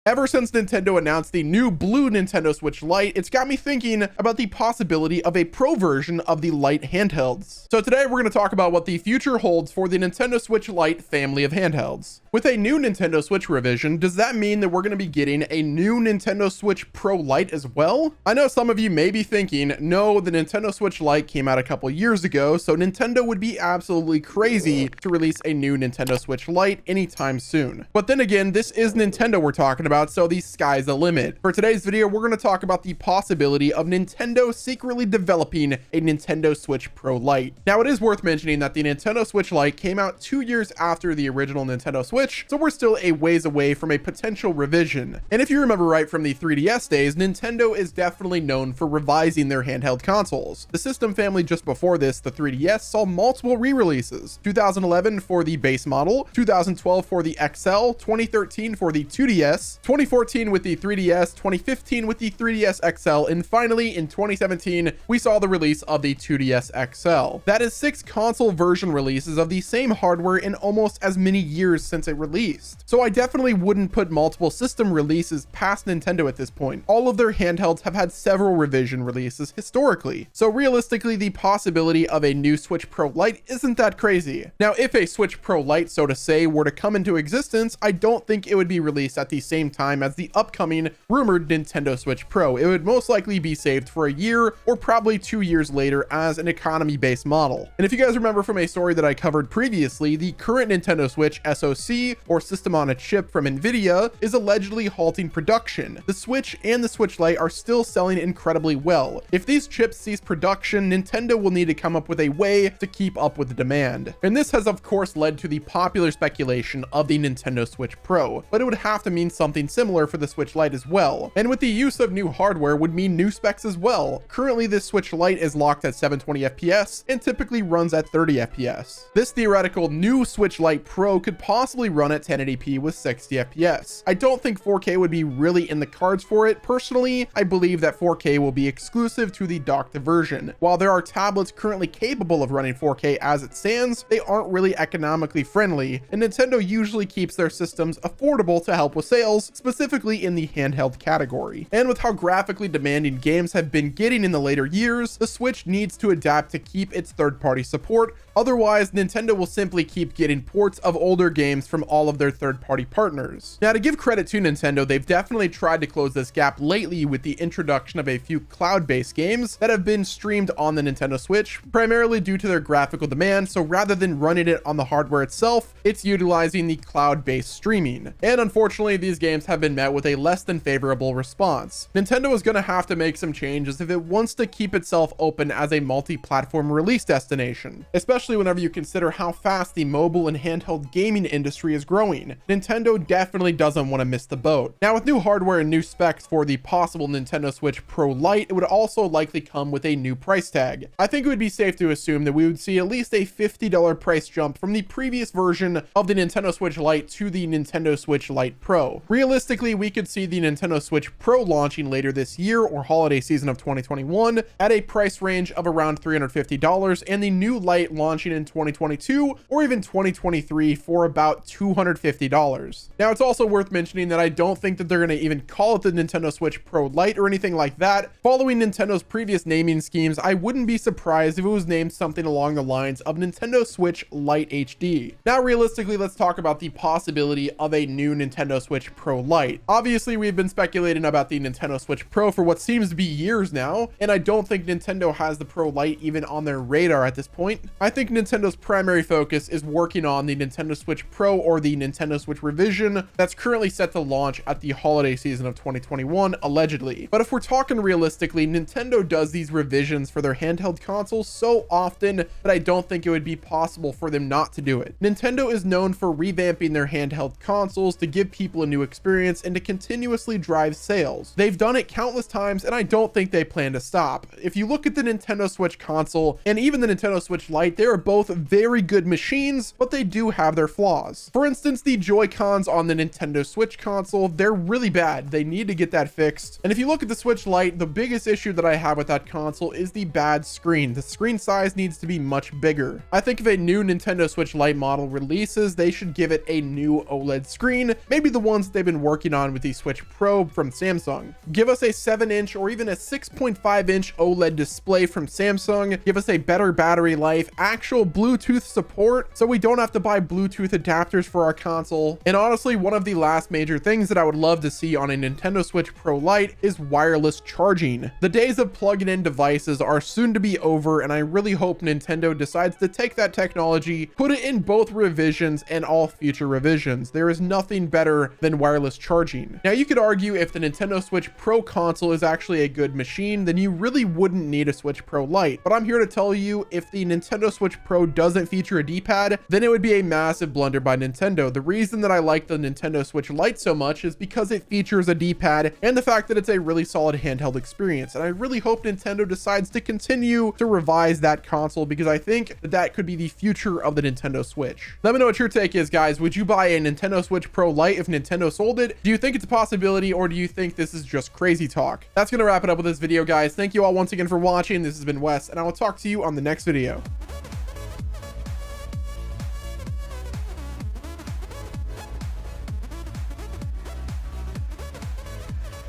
Ever since Nintendo announced the new blue Nintendo Switch Lite, it's got me thinking about the possibility of a Pro version of the Lite handhelds. So today we're going to talk about what the future holds for the Nintendo Switch Lite family of handhelds. With a new Nintendo Switch revision, does that mean that we're going to be getting a new Nintendo Switch Pro Lite as well? I know some of you may be thinking, no, the Nintendo Switch Lite came out a couple years ago, so Nintendo would be absolutely crazy to release a new Nintendo Switch Lite anytime soon. But then again, this is Nintendo we're talking about, so the sky's the limit. For today's video, we're going to talk about the possibility of Nintendo secretly developing a Nintendo Switch Pro Lite. Now, it is worth mentioning that the Nintendo Switch Lite came out 2 years after the original Nintendo Switch, so we're still a ways away from a potential revision. And if you remember right from the 3DS days, Nintendo is definitely known for revising their handheld consoles. The system family just before this, the 3DS, saw multiple re-releases. 2011 for the base model, 2012 for the XL, 2013 for the 2DS, 2014 with the 3DS, 2015 with the 3DS XL, and finally in 2017, we saw the release of the 2DS XL. That is 6 console version releases of the same hardware in almost as many years since it released. So I definitely wouldn't put multiple system releases past Nintendo at this point. All of their handhelds have had several revision releases historically. So realistically, the possibility of a new Switch Pro Lite isn't that crazy. Now, if a Switch Pro Lite, so to say, were to come into existence, I don't think it would be released at the same time as the upcoming rumored Nintendo Switch Pro. It would most likely be saved for a year or probably 2 years later as an economy-based model. And if you guys remember from a story that I covered previously, the current Nintendo Switch SoC, or system on a chip from Nvidia, is allegedly halting production. The Switch and the Switch Lite are still selling incredibly well. If these chips cease production, Nintendo will need to come up with a way to keep up with the demand. And this has of course led to the popular speculation of the Nintendo Switch Pro, but it would have to mean something similar for the Switch Lite as well. And with the use of new hardware would mean new specs as well. Currently, this Switch Lite is locked at 720 FPS and typically runs at 30 FPS. This theoretical new Switch Lite Pro could possibly run at 1080p with 60 FPS. I don't think 4K would be really in the cards for it. Personally, I believe that 4K will be exclusive to the docked version. While there are tablets currently capable of running 4K as it stands, they aren't really economically friendly, and Nintendo usually keeps their systems affordable to help with sales, specifically in the handheld category. And with how graphically demanding games have been getting in the later years, the Switch needs to adapt to keep its third-party support. Otherwise, Nintendo will simply keep getting ports of older games from all of their third-party partners. Now, to give credit to Nintendo, they've definitely tried to close this gap lately with the introduction of a few cloud-based games that have been streamed on the Nintendo Switch, primarily due to their graphical demand. So rather than running it on the hardware itself, it's utilizing the cloud-based streaming. And unfortunately, these games have been met with a less than favorable response. Nintendo is going to have to make some changes if it wants to keep itself open as a multi-platform release destination, especially whenever you consider how fast the mobile and handheld gaming industry is growing. Nintendo definitely doesn't want to miss the boat. Now, with new hardware and new specs for the possible Nintendo Switch Pro Lite, it would also likely come with a new price tag. I think it would be safe to assume that we would see at least a $50 price jump from the previous version of the Nintendo Switch Lite to the Nintendo Switch Lite Pro. Realistically, we could see the Nintendo Switch Pro launching later this year or holiday season of 2021 at a price range of around $350, and the new Lite launching in 2022 or even 2023 for about $250. Now, it's also worth mentioning that I don't think that they're going to even call it the Nintendo Switch Pro Lite or anything like that. Following Nintendo's previous naming schemes, I wouldn't be surprised if it was named something along the lines of Nintendo Switch Lite HD. Now, realistically, let's talk about the possibility of a new Nintendo Switch Pro Lite. Obviously, we've been speculating about the Nintendo Switch Pro for what seems to be years now, and I don't think Nintendo has the Pro Lite even on their radar at this point. I think Nintendo's primary focus is working on the Nintendo Switch Pro or the Nintendo Switch revision that's currently set to launch at the holiday season of 2021, allegedly. But if we're talking realistically, Nintendo does these revisions for their handheld consoles so often that I don't think it would be possible for them not to do it. Nintendo is known for revamping their handheld consoles to give people a new experience and to continuously drive sales. They've done it countless times, and I don't think they plan to stop. If you look at the Nintendo Switch console and even the Nintendo Switch Lite, they are both very good machines, but they do have their flaws. For instance, the Joy-Cons on the Nintendo Switch console, they're really bad. They need to get that fixed. And if you look at the Switch Lite, the biggest issue that I have with that console is the bad screen. The screen size needs to be much bigger. I think if a new Nintendo Switch Lite model releases, they should give it a new OLED screen, maybe the ones they've been working on with the Switch Pro from Samsung. Give us a 7-inch or even a 6.5-inch OLED display from Samsung. Give us a better battery life, actual Bluetooth support, so we don't have to buy Bluetooth adapters for our console. And honestly, one of the last major things that I would love to see on a Nintendo Switch Pro Lite is wireless charging. The days of plugging in devices are soon to be over, and I really hope Nintendo decides to take that technology, put it in both revisions and all future revisions. There is nothing better than wireless charging. Now, you could argue if the Nintendo Switch Pro console is actually a good machine, then you really wouldn't need a Switch Pro Lite. But I'm here to tell you, if the Nintendo Switch Pro doesn't feature a D-pad, then it would be a massive blunder by Nintendo. The reason that I like the Nintendo Switch Lite so much is because it features a D-pad and the fact that it's a really solid handheld experience. And I really hope Nintendo decides to continue to revise that console, because I think that that could be the future of the Nintendo Switch. Let me know what your take is, guys. Would you buy a Nintendo Switch Pro Lite if Nintendo sold it? Do you think it's a possibility, or do you think this is just crazy talk? That's gonna wrap it up with this video, guys. Thank you all once again for watching. This has been Wes, and I will talk to you on the next video.